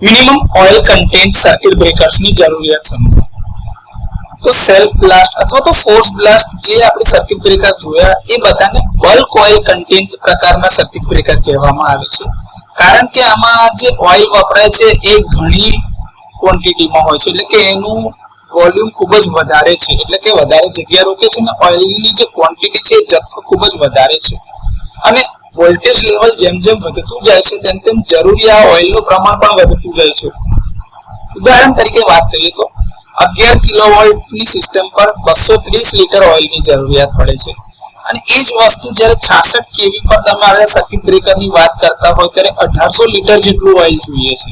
Minimum oil content circuit breakers ની જરૂરિયાત સમજો. તો સેલ્ફ બ્લાસ્ટ અથવા તો ફોર્સ બ્લાસ્ટ જે આપણે સર્કિટ બ્રેકર જોયા એ બધાને બલ્ક ઓઇલ કન્ટેન્ટ પ્રકારના સર્કિટ બ્રેકર કહેવામાં આવે છે. કારણ કે આમાં જે ઓઇલ વપરાય છે એ ઘણી ક્વોન્ટિટીમાં હોય છે, એટલે કે એનું વોલ્યુમ ખૂબ જ વધારે છે, એટલે કે વધારે જગ્યા રોકે છે અને ઓઇલની જે ક્વોન્ટિટી છે એ જથ્થો ખૂબ જ વધારે છે. અને વોલ્ટેજ લેવલ જેમ જેમ વધતું જાય છે તેમ તેમ જરૂરી આ ઓઇલનું પ્રમાણ પણ વધતું જાય છે. ઉદાહરણ તરીકે વાત કરીએ તો 11 કિલોવોલ્ટની સિસ્ટમ પર 230 લીટર ઓઇલની જરૂરિયાત પડે છે. અને એ જ વસ્તુ જ્યારે 66 કેવી પર તમે આવા સર્કિટ બ્રેકરની વાત કરતા હોય ત્યારે 1800 લીટર જેટલું ઓઇલ જોઈએ છે.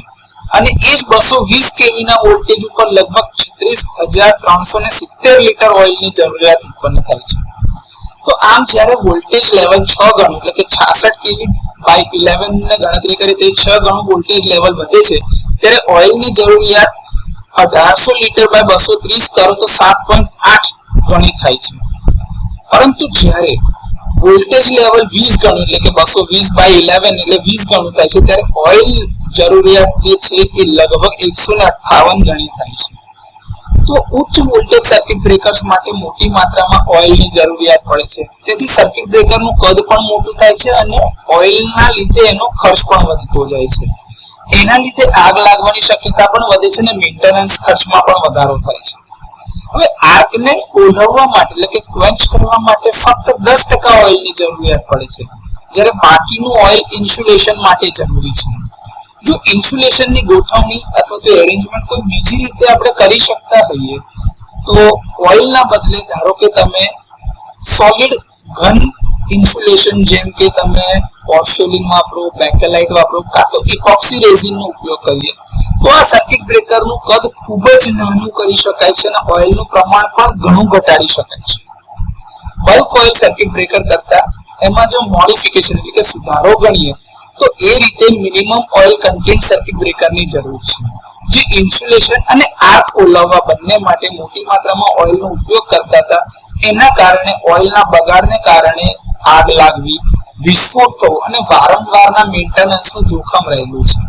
અને એ જ 220 કેવી ના વોલ્ટેજ ઉપર લગભગ 36370 લીટર ઓઇલની જરૂરિયાત ઉત્પન્ન થાય છે. તો આમ જ્યારે વોલ્ટેજ લેવલ 6 ગણું એટલે કે 66 કેવી બાય 11 ને ગણતરી કરીએ તો 6 ગણું વોલ્ટેજ લેવલ વધે છે, ત્યારે ઓઇલની જરૂરિયાત 1800 લીટર બાય 230 કરો તો 7.8 ગણી થાય છે. પરંતુ જ્યારે વોલ્ટેજ લેવલ 20 ગણું એટલે કે 220 બાય 11 એટલે 20 ગણું થાય છે, ત્યારે ઓઇલ જરૂરિયાત જે છે એ લગભગ 158 ગણી થાય છે. તો ઉચ્ચ વોલ્ટેજ સર્કિટ બ્રેકર્સ માટે મોટી માત્રામાં ઓઇલની જરૂરિયાત પડે છે. તેથી સર્કિટ બ્રેકરનું કદ પણ મોટું થાય છે અને ઓઇલના લીધે એનો ખર્ચ પણ વધતો જાય છે. એના લીધે આગ લાગવાની શક્યતા પણ વધે છે અને મેન્ટેનન્સ ખર્ચમાં પણ વધારો થાય છે. હવે આગને ઓલવવા માટે એટલે કે ક્વેન્ચ કરવા માટે ફક્ત 10% ઓઇલની જરૂરિયાત પડે છે, જ્યારે બાકીનું ઓઇલ ઇન્સ્યુલેશન માટે જરૂરી છે. જો ઇન્સ્યુલેશનની ગોઠવણી અથવા તો એરેન્જમેન્ટ કોઈ બીજી રીતે આપણે કરી શકતા હોઈએ તો ઓઇલના બદલે ધારો કે તમે સોલિડ ઘન ઇન્સ્યુલેશન જેમ કે તમે પોર્સેલિન વાપરો, બેકેલાઇટ વાપરો કાં તો ઇપોક્સી રેઝિનનો ઉપયોગ કરીએ તો આ સર્કિટ બ્રેકરનું કદ ખૂબ જ નાનું કરી શકાય છે અને ઓઇલનું પ્રમાણ પણ ઘણું ઘટાડી શકાય છે. બલ્ક ઓઇલ સર્કિટ બ્રેકર કરતા એમાં જો મોડિફિકેશન એટલે કે સુધારો ગણીએ તો એ રીતે મિનિમમ ઓઇલ કન્ટેન્ટ સર્કિટ બ્રેકરની જરૂર છે, જે ઇન્સ્યુલેશન અને આર્ક ઓલવવા બંને માટે મોટી માત્રામાં ઓઇલનો ઉપયોગ કરતા હતા. એના કારણે ઓઇલના બગાડને કારણે આગ લાગવી, વિસ્ફોટ થવો અને વારંવારના મેન્ટેનન્સનું જોખમ રહેલું છે.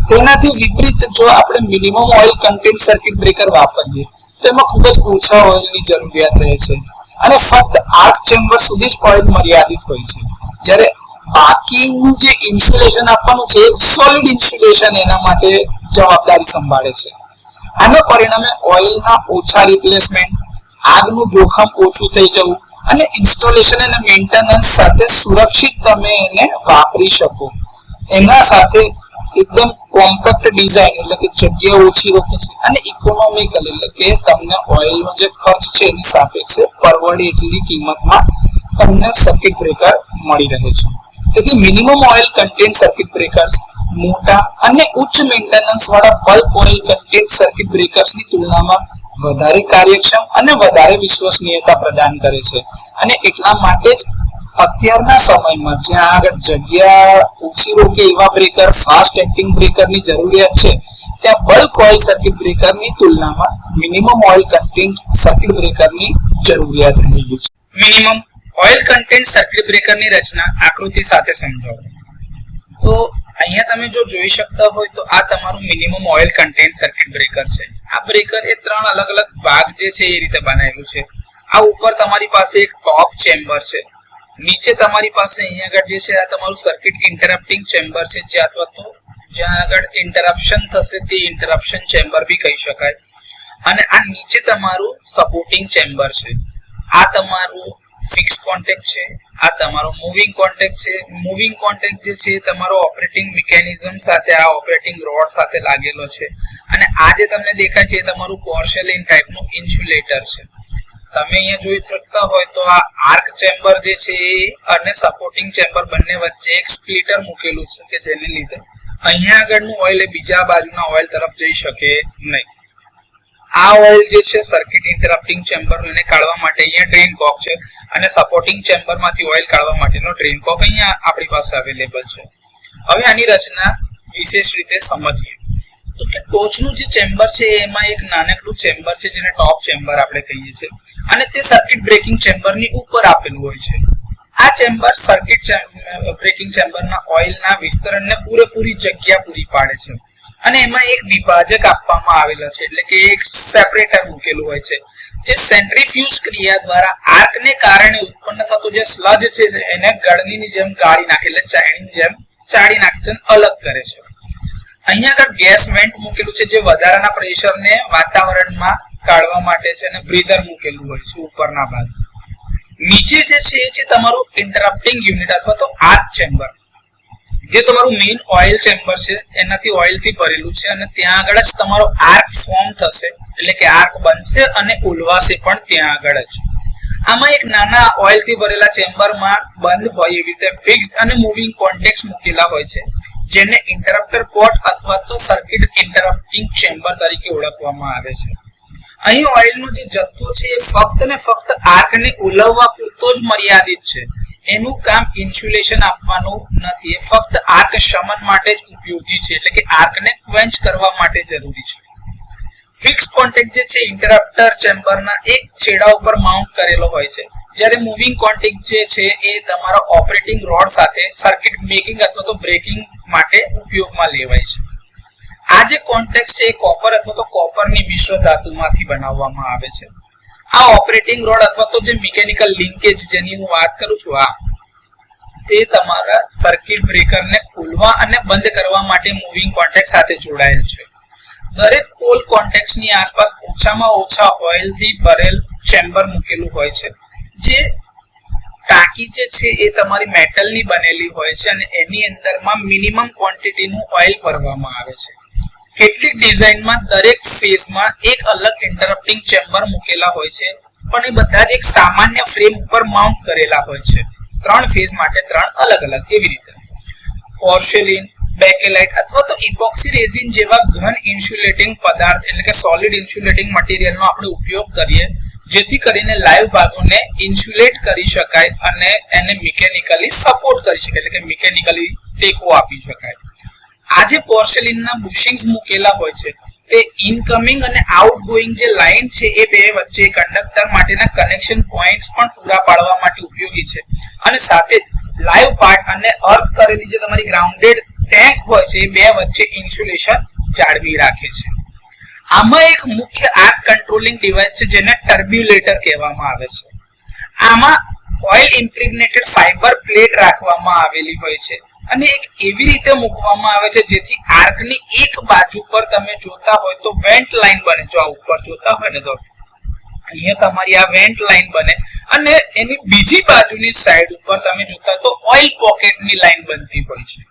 તેનાથી વિપરીત જો આપણે minimum oil content circuit breaker વાપરીએ તો એમાં ખૂબ જ ઓછા ઓઇલની જરૂરિયાત રહે છે અને ફક્ત આર્ક ચેમ્બર સુધી જ ઓઇલ મર્યાદિત હોય છે, જ્યારે બાકીનું જે ઇન્સ્યુલેશન આપવાનું છે સોલિડ ઇન્સ્યુલેશન એના માટે જવાબદારી સંભાળે છે. આના પરિણામે ઓઇલના ઓછા રિપ્લેસમેન્ટ, આગનું જોખમ ઓછું થઈ જવું અને ઇન્સ્ટોલેશન અને મેન્ટેનન્સ સાથે સુરક્ષિત તમે એને વાપરી શકો. એના સાથે એકદમ કોમ્પેક્ટ ડિઝાઇન એટલે કે જગ્યા ઓછી રોકે છે અને ઇકોનોમિકલ એટલે કે તમને ઓઇલનો જે ખર્ચ છે એની સાપેક્ષે પરવડે એટલી કિંમતમાં તમને સર્કિટ બ્રેકર મળી રહે છે. તેથી minimum oil content circuit breakers મોટા અને ઉચ્ચ મેન્ટેનન્સ વાળા બલ્ક ઓઇલ કન્ટેન્ટ સર્કિટ બ્રેકર્સની તુલનામાં વધારે કાર્યક્ષમ અને વધારે વિશ્વસનીયતા પ્રદાન કરે છે. અને એટલા માટે જ અત્યારના સમયમાં જ્યાં આગળ જગ્યા ઓછી રોકે એવા બ્રેકર, ફાસ્ટ એક્ટિંગ બ્રેકરની જરૂરિયાત છે, ત્યાં બલ્ક ઓઇલ સર્કિટ બ્રેકરની તુલનામાં મિનિમમ ઓઇલ કન્ટેન્ટ સર્કિટ બ્રેકરની જરૂરિયાત રહેલી છે. મિનિમમ ઓઇલ કન્ટેન્ટ સર્કિટ બ્રેકરની રચના આકૃતિ સાથે સમજાવો. તો અહીંયા તમે જો જોઈ શકતા હોય તો આ તમારું minimum oil content circuit breaker છે. આ બ્રેકર એ 3 અલગ અલગ ભાગ જે છે એ રીતે બનાવેલું છે. આ ઉપર તમારી પાસે એક ટોપ ચેમ્બર છે, નીચે તમારી પાસે અહીંયા આગળ જે છે આ તમારું સર્કિટ ઇન્ટરપ્ટિંગ ચેમ્બર છે, જે અથવા તો જ્યાં આગળ ઇન્ટરપ્શન થશે તે ઇન્ટરપ્શન ચેમ્બર બી કહી શકાય. અને આ નીચે તમારું સપોર્ટિંગ ચેમ્બર છે. આ તમારું ફિક્સ કોન્ટેક્ટ છે, આ તમારો મૂવિંગ કોન્ટેક્ટ છે. મૂવિંગ કોન્ટેક્ટ જે છે તમારો ઓપરેટિંગ મિકેનિઝમ સાથે, આ ઓપરેટિંગ રોડ સાથે લાગેલો છે. અને આ જે તમને દેખાય છે એ તમારું પોર્સેલિન ટાઈપનું ઇન્સ્યુલેટર છે. તમે અહીંયા જોઈ શકતા હોય તો આ આર્ક ચેમ્બર જે છે એ અને સપોર્ટિંગ ચેમ્બર બંને વચ્ચે એક સ્પ્લિટર મૂકેલું છે કે જેને લીધે અહીંયા આગળનું ઓઇલ એ બીજા બાજુના ઓઇલ તરફ જઈ શકે નહીં. આ ઓઇલ જે છે સર્કિટ ઇન્ટરપ્ટિંગ ચેમ્બર એને કાઢવા માટે અહીંયા ડ્રેન કોક છે અને સપોર્ટિંગ ચેમ્બરમાંથી ઓઇલ કાઢવા માટેનો ડ્રેન કોક અહીંયા આપણી પાસે અવેલેબલ છે. હવે આની રચના વિશેષ રીતે સમજીએ તો કે ટોચનું જે ચેમ્બર છે એમાં એક નાનકડું ચેમ્બર છે જેને ટોપ ચેમ્બર આપણે કહીએ છીએ અને તે સર્કિટ બ્રેકિંગ ચેમ્બરની ઉપર આપેલું હોય છે. આ ચેમ્બર સર્કિટ બ્રેકિંગ ચેમ્બરના ઓઇલના વિસ્તરણને પૂરેપૂરી જગ્યા પૂરી પાડે છે અને એમાં એક વિભાજક આપવામાં આવેલો છે, એટલે કે એક સેપરેટર મૂકેલું હોય છે, જે સેન્ટ્રીફ્યુજ ક્રિયા દ્વારા આર્કને કારણે ઉત્પન્ન થતું જે સ્લજ છે એને ગળણીની જેમ ગાળી નાખે, એટલે ચાળણીની જેમ ચાળી નાખે છે, અલગ કરે છે. અહીંયા આગળ ગેસ વેન્ટ મૂકેલું છે, જે વધારાના પ્રેશરને વાતાવરણમાં કાઢવા માટે છે, અને બ્રીધર મૂકેલું હોય છે ઉપરના ભાગ. નીચે જે છે એ છે તમારું ઇન્ટરપ્ટિંગ યુનિટ અથવા તો આર્ક ચેમ્બર, જે તમારું મેઇન ઓઇલ ચેમ્બર છે એનાથી ઓઇલથી ભરેલું છે, અને ત્યાં આગળ જ તમારો આર્ક ફોર્મ થશે, એટલે કે આર્ક બનશે અને ઉલવાશે પણ ત્યાં આગળ જ. આમાં એક નાના ઓઇલથી ભરેલા ચેમ્બરમાં બંધ હોય એવી રીતે ફિક્સ્ડ અને મૂવિંગ કોન્ટેક્ટ્સ મૂકેલા હોય છે, જેને ઇન્ટરપ્ટર પોર્ટ અથવા તો સર્કિટ ઇન્ટરપ્ટિંગ ચેમ્બર તરીકે ઓળખવામાં આવે છે. અહીં ઓઇલનો જે જથ્થો છે એ ફક્ત ને ફક્ત આર્કને ઉલવવા પૂરતો જ મર્યાદિત છે. એનું કામ ઇન્સ્યુલેશન આપવાનું નથી, એ ફક્ત આર્ક શમન માટે જ ઉપયોગી છે, એટલે કે આર્કને ક્વેન્ચ કરવા માટે જરૂરી છે. ફિક્સ કોન્ટેક્ટ જે છે ઇન્ટરપ્ટર ચેમ્બરના એક છેડા ઉપર માઉન્ટ કરેલો હોય છે, જ્યારે મૂવિંગ કોન્ટેક્ટ જે છે એ તમારા ઓપરેટિંગ રોડ સાથે સર્કિટ મેકિંગ અથવા તો બ્રેકિંગ માટે ઉપયોગમાં લેવાય છે. આ જે કોન્ટેક્ટ છે એ કોપર અથવા તો કોપરની મિશ્ર ધાતુમાંથી બનાવવામાં આવે છે. આ ઓપરેટિંગ રોડ અથવા તો જે મિકેનિકલ લિંકેજ જેની હું વાત કરું છું, તે તમારા સર્કિટ બ્રેકરને ખોલવા અને બંધ કરવા માટે મૂવિંગ કોન્ટેક્ટ સાથે જોડાયેલ છે. દરેક પોલ કોન્ટેક્ટની આસપાસ ઓછામાં ઓછા ઓઇલથી ભરેલ ચેમ્બર મૂકેલું હોય છે, જે ટાંકી જે છે એ તમારી મેટલની બનેલી હોય છે, અને એની અંદરમાં મિનિમમ ક્વોન્ટિટીનું ઓઇલ ભરવામાં આવે છે. કેટલીક ડિઝાઇનમાં દરેક ફેઝમાં એક અલગ ઇન્ટરપ્ટિંગ ચેમ્બર મૂકેલા હોય છે, પણ એ બધા જ એક સામાન્ય ફ્રેમ ઉપર માઉન્ટ કરેલા હોય છે. 3 ફેઝ માટે 3 અલગ અલગ. એવી રીતે પોર્સેલિન, બેકેલાઇટ અથવા તો ઇપોક્સી રેઝિન જેવા ઘન ઇન્સ્યુલેટિંગ પદાર્થ, એટલે કે સોલિડ ઇન્સ્યુલેટિંગ મટીરિયલનો આપણે ઉપયોગ કરીએ, જેથી કરીને લાઈવ ભાગોને ઇન્સ્યુલેટ કરી શકાય અને એને મિકેનિકલી સપોર્ટ કરી શકાય, એટલે કે મિકેનિકલી ટેકો આપી શકાય. આ જે પોર્સેલિનના બુશિંગ્સ મૂકેલા હોય છે, તે ઇનકમિંગ અને આઉટગોઈંગ જે લાઇન છે એ બે વચ્ચે કંડક્ટર માટેના કનેક્શન પોઈન્ટ્સ પણ પૂરા પાડવા માટે ઉપયોગી છે, અને સાથે જ લાઈવ પાર્ટ અને અર્થ કરેલી જે તમારી ગ્રાઉન્ડેડ ટેન્ક હોય છે એ બે વચ્ચે ઇન્સ્યુલેશન જાળવી રાખે છે. આમાં એક મુખ્ય આર્ક કંટ્રોલિંગ ડિવાઇસ છે, જેને ટર્બ્યુલેટર કહેવામાં આવે છે. આમાં ઓઇલ ઇમ્પ્રેગ્નેટેડ ફાઇબર પ્લેટ રાખવામાં આવેલી હોય છે, અને એક એવી રીતે મૂકવામાં આવે છે જેથી આર્કની એક બાજુ પર તમે જોતા હોય તો વેન્ટ લાઇન બને. જો આ ઉપર જોતા હોય ને તો અહીંયા તમારી આ વેન્ટ લાઇન બને, અને એની બીજી બાજુની સાઈડ ઉપર તમે જોતા તો ઓઇલ પોકેટની લાઇન બનતી હોય છે.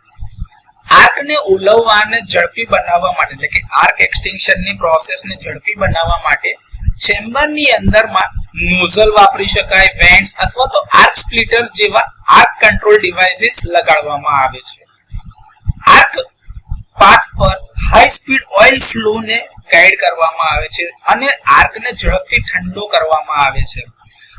આર્કને ઉલવવા અને ઝડપી બનાવવા માટે, એટલે કે આર્ક એક્સટેન્શનની પ્રોસેસને ઝડપી બનાવવા માટે ચેમ્બરની અંદરમાં નોઝલ વાપરી શકાય, વેન્ટ્સ અથવા તો આર્ક સ્પ્લિટર્સ જેવા આર્ક કંટ્રોલ ડિવાઇસીસ લગાડવામાં આવે છે. આર્ક પાથ પર હાઈ સ્પીડ ઓઇલ ફ્લોને ગાઈડ કરવામાં આવે છે, અને આર્કને ઝડપથી ઠંડો કરવામાં આવે છે.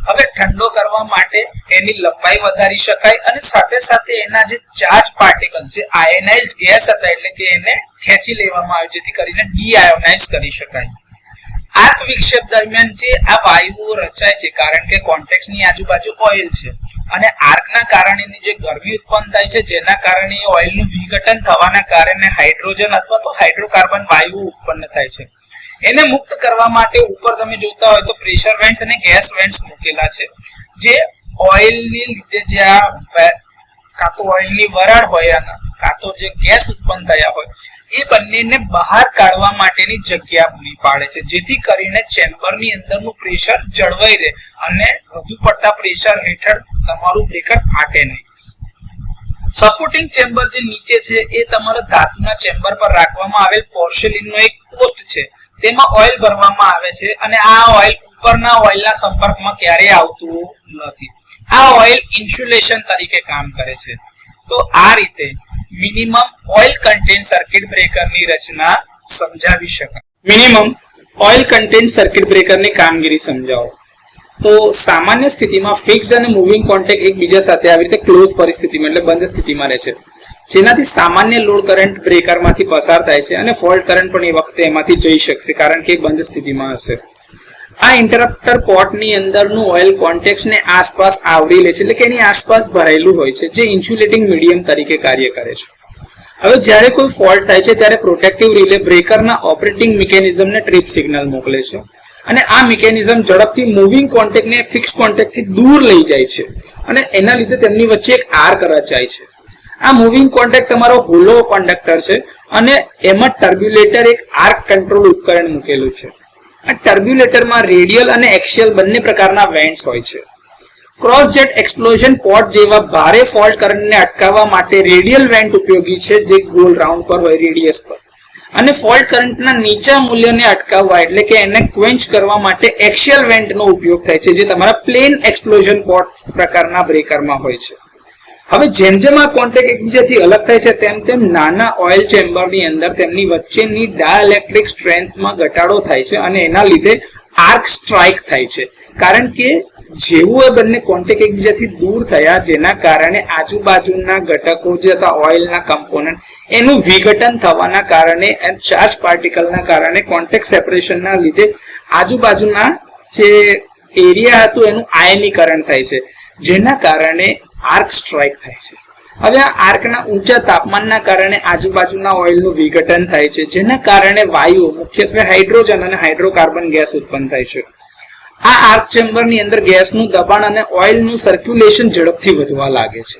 હવે ઠંડો કરવા માટે એની લંબાઈ વધારી શકાય, અને સાથે સાથે એના જે ચાર્જ પાર્ટિકલ્સ જે આયનાઇઝ્ડ ગેસ હતા, એટલે કે એને ખેંચી લેવામાં આવે જેથી કરીને ડીઆયોનાઇઝ કરી શકાય. આર્ક વિક્ષેપ દરમિયાન જે આ વાયુઓ રચાય છે, કારણ કે કોન્ટેક્ટની આજુબાજુ ઓઇલ છે, અને આર્કના કારણે જે ગરમી ઉત્પન્ન થાય છે, જેના કારણે ઓઇલનું વિઘટન થવાના કારણે હાઇડ્રોજન અથવા તો હાઇડ્રોકાર્બન વાયુઓ ઉત્પન્ન થાય છે. એને મુક્ત કરવા માટે ઉપર તમે જોતા હોય તો પ્રેશર વેન્ટ્સ અને ગેસ વેન્ટ્સ મૂકેલા છે, જે ઓઇલની લીધે જે આ કાં તો ઓઇલની વરાળ હોય અને કાં તો જે ગેસ ઉત્પન્ન થયા હોય એ બંનેને બહાર કાઢવા માટેની જગ્યા પૂરી પાડે છે, જેથી કરીને ચેમ્બરની અંદરનું પ્રેશર જળવાઈ રહે અને વધુ પડતા પ્રેશર હેઠળ તમારું બ્રેકર ફાટે નહીં. સપોર્ટિંગ ચેમ્બર જે નીચે છે એ તમારા ધાતુના ચેમ્બર પર રાખવામાં આવેલ પોર્સેલિનનો એક પોસ્ટ છે, તેમાં ઓઇલ ભરવામાં આવે છે, અને આ ઓઇલ ઉપરના ઓઇલના સંપર્કમાં ક્યારેય આવતું નથી. આ ઓઇલ ઇન્સ્યુલેશન તરીકે કામ કરે છે. તો આ રીતે મિનિમમ ઓઇલ કન્ટેન્ટ સર્કિટ બ્રેકરની રચના સમજાવી શકાય. મિનિમમ ઓઇલ કન્ટેન્ટ સર્કિટ બ્રેકરની કામગીરી સમજાવો. તો સામાન્ય સ્થિતિમાં ફિક્સ્ડ અને મૂવિંગ કોન્ટેક્ટ એકબીજા સાથે આવી રીતે ક્લોઝ પરિસ્થિતિમાં એટલે બંધ સ્થિતિમાં રહે છે, જેનાથી સામાન્ય લોડ કરંટ બ્રેકરમાંથી પસાર થાય છે, અને ફોલ્ટ કરંટ પણ એ વખતે એમાંથી જઈ શકશે કારણ કે બંધ સ્થિતિમાં હશે. આ ઇન્ટરપ્ટર પોર્ટની અંદરનું ઓઇલ કોન્ટેક્ટને આસપાસ આવરી લે છે, એટલે કે એની આસપાસ ભરાયેલું હોય છે, જે ઇન્સ્યુલેટિંગ મીડિયમ તરીકે કાર્ય કરે છે. હવે જ્યારે કોઈ ફોલ્ટ થાય છે ત્યારે પ્રોટેક્ટિવ રિલે બ્રેકરના ઓપરેટિંગ મિકેનિઝમને ટ્રિપ સિગ્નલ મોકલે છે અને આ મિકેનિઝમ ઝડપથી મૂવિંગ કોન્ટેક્ટને ફિક્સ કોન્ટેક્ટથી દૂર લઈ જાય છે અને એના લીધે તેમની વચ્ચે એક આર્ક રચાય છે. આ મૂવિંગ કોન્ટેક્ટ તમારો હોલો કંડક્ટર છે અને એમાં ટર્બ્યુલેટર એક આર્ક કંટ્રોલ ઉપકરણ મૂકેલું છે. આ ટર્બ્યુલેટરમાં રેડિયલ અને એક્સિયલ બંને પ્રકારના વેન્ટ્સ હોય છે. ક્રોસ જેટ એક્સપ્લોઝન પોટ જેવા ભારે ફોલ્ટ કરંટને અટકાવવા માટે રેડિયલ વેન્ટ ઉપયોગી છે જે ગોલ રાઉન્ડ પર હોય રેડિયસ પર, અને ફોલ્ટ કરંટના નીચા મૂલ્યને અટકાવવા એટલે કે એને ક્વેન્ચ કરવા માટે એક્સિયલ વેન્ટનો ઉપયોગ થાય છે જે તમારા પ્લેન એક્સપ્લોઝન પોટ પ્રકારના બ્રેકરમાં હોય છે. હવે જેમ જેમ આ કોન્ટેક્ટ એકબીજાથી અલગ થાય છે તેમ તેમ નાના ઓઇલ ચેમ્બરની અંદર તેમની વચ્ચેની ડાયલેક્ટ્રિક સ્ટ્રેન્થમાં ઘટાડો થાય છે અને એના લીધે આર્ક સ્ટ્રાઇક થાય છે, કારણ કે જેવું એ બંને કોન્ટેક્ટ એકબીજાથી દૂર થયા જેના કારણે આજુબાજુના ઘટકો જે હતા ઓઇલના કમ્પોનન્ટ એનું વિઘટન થવાના કારણે ચાર્જ પાર્ટિકલના કારણે કોન્ટેક્ટ સેપરેશનના લીધે આજુબાજુના જે એરિયા હતું એનું આયનીકરણ થાય છે જેના કારણે આર્ક સ્ટ્રાઇક થાય છે. હવે આ આર્કના ઊંચા તાપમાનના કારણે આજુબાજુના ઓઇલનું વિઘટન થાય છે જેના કારણે વાયુ મુખ્યત્વે હાઇડ્રોજન અને હાઇડ્રોકાર્બન ગેસ ઉત્પન્ન થાય છે. આ આર્ક ચેમ્બરની અંદર ગેસનું દબાણ અને ઓઇલનું સર્ક્યુલેશન ઝડપથી વધવા લાગે છે.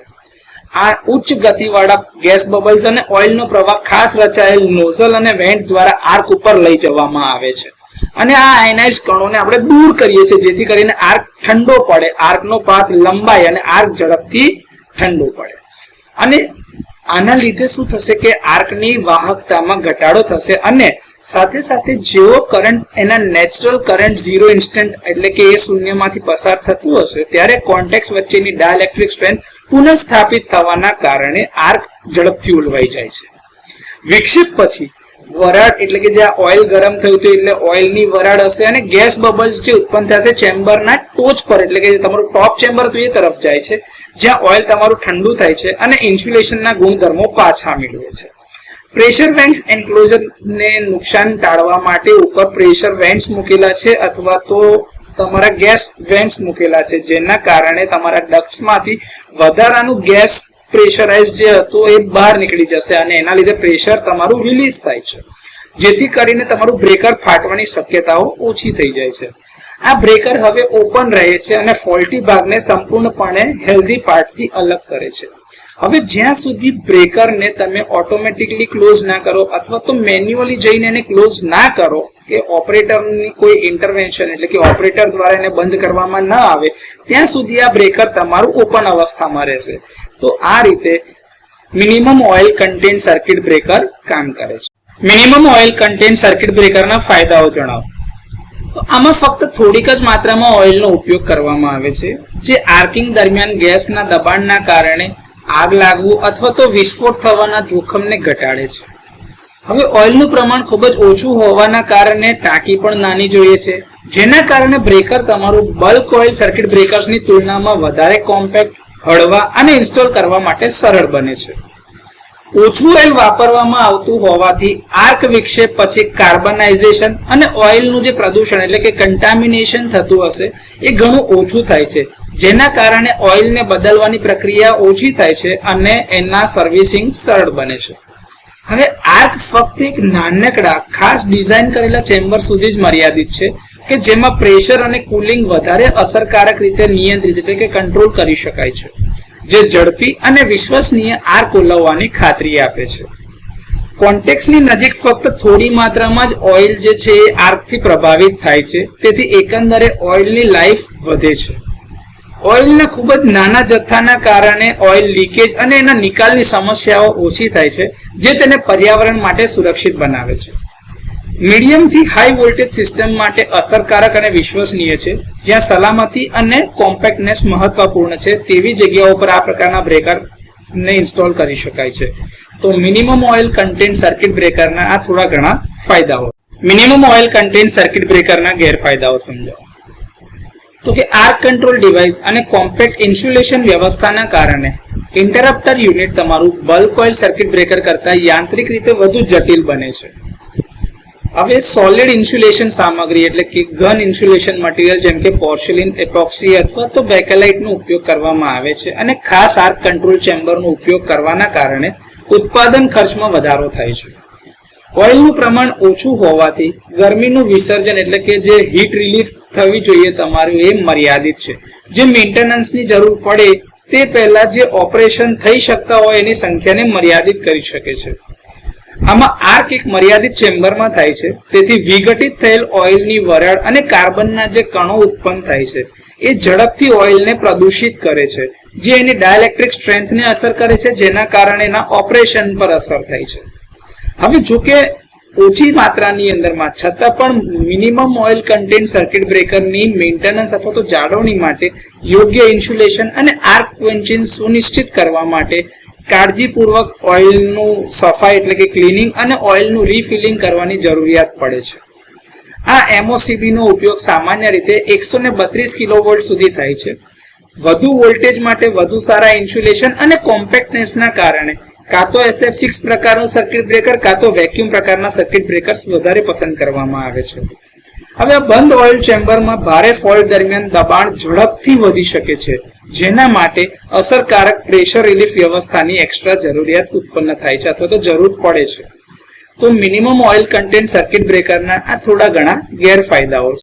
આ ઉચ્ચ ગતિવાળા ગેસ બબલ્સ અને ઓઇલનો પ્રવાહ ખાસ રચાયેલ નોઝલ અને વેન્ટ દ્વારા આર્ક ઉપર લઈ જવામાં આવે છે અને આ આયનાઇઝ કણોને આપણે દૂર કરીએ છીએ જેથી કરીને આર્ક ઠંડો પડે, આર્કનો પાથ લંબાય અને આર્ક ઝડપથી ઠંડો પડે. અને આના લીધે શું થશે કે આર્કની વાહકતામાં ઘટાડો થશે અને સાથે સાથે જેવો કરંટ એના નેચરલ કરંટ 0 ઇન્સ્ટન્ટ એટલે કે એ શૂન્યમાંથી પસાર થતું હશે ત્યારે કોન્ટેક્ટ વચ્ચેની ડાયલેક્ટ્રિક સ્ટ્રેન્થ પુનઃસ્થાપિત થવાના કારણે આર્ક ઝડપથી ઉલવાઈ જાય છે. વિક્ષેપ પછી વરાળ એટલે કે જ્યાં ઓઇલ ગરમ થયું હતું એટલે ઓઇલની વરાળ હશે અને ગેસ બબલ્સ જે ઉત્પન્ન થશે ચેમ્બરના ટોચ પર એટલે કે તમારું ટોપ ચેમ્બર તો એ તરફ જાય છે જ્યાં ઓઇલ તમારું ઠંડુ થાય છે અને ઇન્સ્યુલેશનના ગુણધર્મો પાછા મેળવે છે. પ્રેશર વેન્ટ્સ એન્ક્લોઝરને નુકસાન ટાળવા માટે ઉપર પ્રેશર વેન્ટ્સ મૂકેલા છે અથવા તો તમારા ગેસ વેન્ટ્સ મૂકેલા છે જેના કારણે તમારા ડક્ટ્સમાંથી વધારાનું ગેસ પ્રેશરાઇઝ જે હતું એ બહાર નીકળી જશે અને એના લીધે પ્રેશર તમારું રિલીઝ થાય છે જેથી કરીને તમારું બ્રેકર ફાટવાની શક્યતાઓ ઓછી થઈ જાય છે. આ બ્રેકર હવે ઓપન રહે છે અને ફોલ્ટી ભાગને સંપૂર્ણપણે હેલ્ધી પાર્ટથી અલગ કરે છે. હવે જ્યાં સુધી બ્રેકરને તમે ઓટોમેટિકલી ક્લોઝ ના કરો અથવા તો મેન્યુઅલી જઈને એને ક્લોઝ ના કરો કે ઓપરેટરની કોઈ ઇન્ટરવેન્શન એટલે કે ઓપરેટર દ્વારા એને બંધ કરવામાં ન આવે ત્યાં સુધી આ બ્રેકર તમારું ઓપન અવસ્થામાં રહેશે. તો આ રીતે minimum oil content circuit breaker કામ કરે છે. મિનિમમ ઓઇલ કન્ટેન્ટ સર્કિટ બ્રેકરના ફાયદાઓ જણાવો. તો આમાં ફક્ત થોડીક જ માત્રામાં ઓઇલનો ઉપયોગ કરવામાં આવે છે જે આર્કિંગ દરમિયાન ગેસના દબાણના કારણે આગ લાગવું અથવા તો વિસ્ફોટ થવાના જોખમને ઘટાડે છે. હવે ઓઇલનું પ્રમાણ ખૂબ જ ઓછું હોવાના કારણે ટાંકી પણ નાની જોઈએ છે જેના કારણે બ્રેકર તમારું બલ્ક ઓઇલ સર્કિટ બ્રેકર્સની તુલનામાં વધારે કોમ્પેક્ટ, હળવા અને ઇન્સ્ટોલ કરવા માટે સરળ બને છે. ઓછું ઓઇલ વાપરવામાં આવતું હોવાથી આર્ક વિક્ષેપ પછી કાર્બનાઇઝેશન અને ઓઇલનું જે પ્રદૂષણ એટલે કે કન્ટામિનેશન થતું હશે એ ઘણું ઓછું થાય છે જેના કારણે ઓઇલને બદલવાની પ્રક્રિયા ઓછી થાય છે અને એના સર્વિસિંગ સરળ બને છે. હવે આર્ક ફક્ત એક નાનકડા ખાસ ડિઝાઇન કરેલા ચેમ્બર સુધી જ મર્યાદિત છે કે જેમાં પ્રેશર અને કુલિંગ વધારે અસરકારક રીતે નિયંત્રિત એટલે કે કંટ્રોલ કરી શકાય છે જે ઝડપી અને વિશ્વસનીય આર્ક ઓલવવાની ખાતરી આપે છે. કોન્ટેક્ટની નજીક ફક્ત થોડી માત્રામાં જ ઓઇલ જે છે એ આર્કથી પ્રભાવિત થાય છે તેથી એકંદરે ઓઇલની લાઈફ વધે છે. ઓઇલના ખૂબ જ નાના જથ્થાના કારણે ઓઇલ લીકેજ અને એના નિકાલની સમસ્યાઓ ઓછી થાય છે જે તેને પર્યાવરણ માટે સુરક્ષિત બનાવે છે. મીડિયમથી હાઈ વોલ્ટેજ સિસ્ટમ માટે અસરકારક અને વિશ્વસનીય છે જ્યાં સલામતી અને કોમ્પેક્ટનેસ મહત્વપૂર્ણ છે તેવી જગ્યાઓ પર આ પ્રકારના બ્રેકરને ઇન્સ્ટોલ કરી શકાય છે. તો મિનિમમ ઓઇલ કન્ટેન્ટ સર્કિટ બ્રેકરના આ થોડા ઘણા ફાયદાઓ. મિનિમમ ઓઇલ કન્ટેન્ટ સર્કિટ બ્રેકરના ગેરફાયદાઓ સમજાવો. તો કે આર્ક કંટ્રોલ ડિવાઇસ અને કોમ્પેક્ટ ઇન્સ્યુલેશન વ્યવસ્થાના કારણે ઇન્ટરપ્ટર યુનિટ તમારું બલ્ક ઓઇલ સર્કિટ બ્રેકર કરતા યાંત્રિક રીતે વધુ જટિલ બને છે. હવે સોલિડ ઇન્સ્યુલેશન સામગ્રી એટલે કે ઘન ઇન્સ્યુલેશન મટીરિયલ જેમ કે પોર્સેલિન, એપોક્સી અથવા તો બેકેલાઇટનો ઉપયોગ કરવામાં આવે છે અને ખાસ આર્ક કંટ્રોલ ચેમ્બરનો ઉપયોગ કરવાના કારણે ઉત્પાદન ખર્ચમાં વધારો થાય છે. ઓઇલનું પ્રમાણ ઓછું હોવાથી ગરમીનું વિસર્જન એટલે કે જે હીટ રિલીફ થવી જોઈએ તમારું એ મર્યાદિત છે. જે મેન્ટેનન્સની જરૂર પડે તે પહેલા જે ઓપરેશન થઈ શકતા હોય એની સંખ્યાને મર્યાદિત કરી શકે છે. આમાં આર્ક એક મર્યાદિત ચેમ્બરમાં થાય છે, તેથી વિઘટિત થયેલ ઓઇલની વરાળ અને કાર્બનના જે કણો ઉત્પન્ન થાય છે એ ઝડપથી ઓઇલને પ્રદૂષિત કરે છે, જે એની ડાયલેક્ટ્રિક સ્ટ્રેન્થને અસર કરે છે, જેના કારણે એના ઓપરેશન પર અસર થાય છે. હવે જો કે ઓછી માત્રાની અંદરમાં છતાં પણ મિનિમમ ઓઇલ કન્ટેન્ટ સર્કિટ બ્રેકરની મેન્ટેનન્સ અથવા તો જાળવણી માટે યોગ્ય ઇન્સ્યુલેશન અને આર્ક ક્વેન્ચિંગ સુનિશ્ચિત કરવા માટે કાળજીપૂર્વક ઓઇલનું સફાઈ એટલે કે ક્લિનિંગ અને ઓઇલનું રિફિલિંગ કરવાની જરૂરિયાત પડે છે. આ એમઓસીબી નો ઉપયોગ સામાન્ય રીતે 132 કિલોવોલ્ટ સુધી થાય છે. વધુ વોલ્ટેજ માટે વધુ સારા ઇન્સ્યુલેશન અને કોમ્પેક્ટનેસના કારણે કાં તો SF6 પ્રકારનું સર્કિટ બ્રેકર કાં તો વેક્યુમ પ્રકારના સર્કિટ બ્રેકર્સ વધારે પસંદ કરવામાં આવે છે. હવે આ બંધ ઓઇલ ચેમ્બરમાં ભારે ફોલ્ટ દરમિયાન દબાણ ઝડપથી વધી શકે છે, જેના માટે અસરકારક પ્રેશર રિલીફ વ્યવસ્થાની એક્સ્ટ્રા જરૂરિયાત ઉત્પન્ન થાય છે અથવા તો જરૂર પડે છે. તો મિનિમમ ઓઇલ કન્ટેન્ટ સર્કિટ બ્રેકરના આ થોડા ઘણા ગેરફાયદાઓ છે.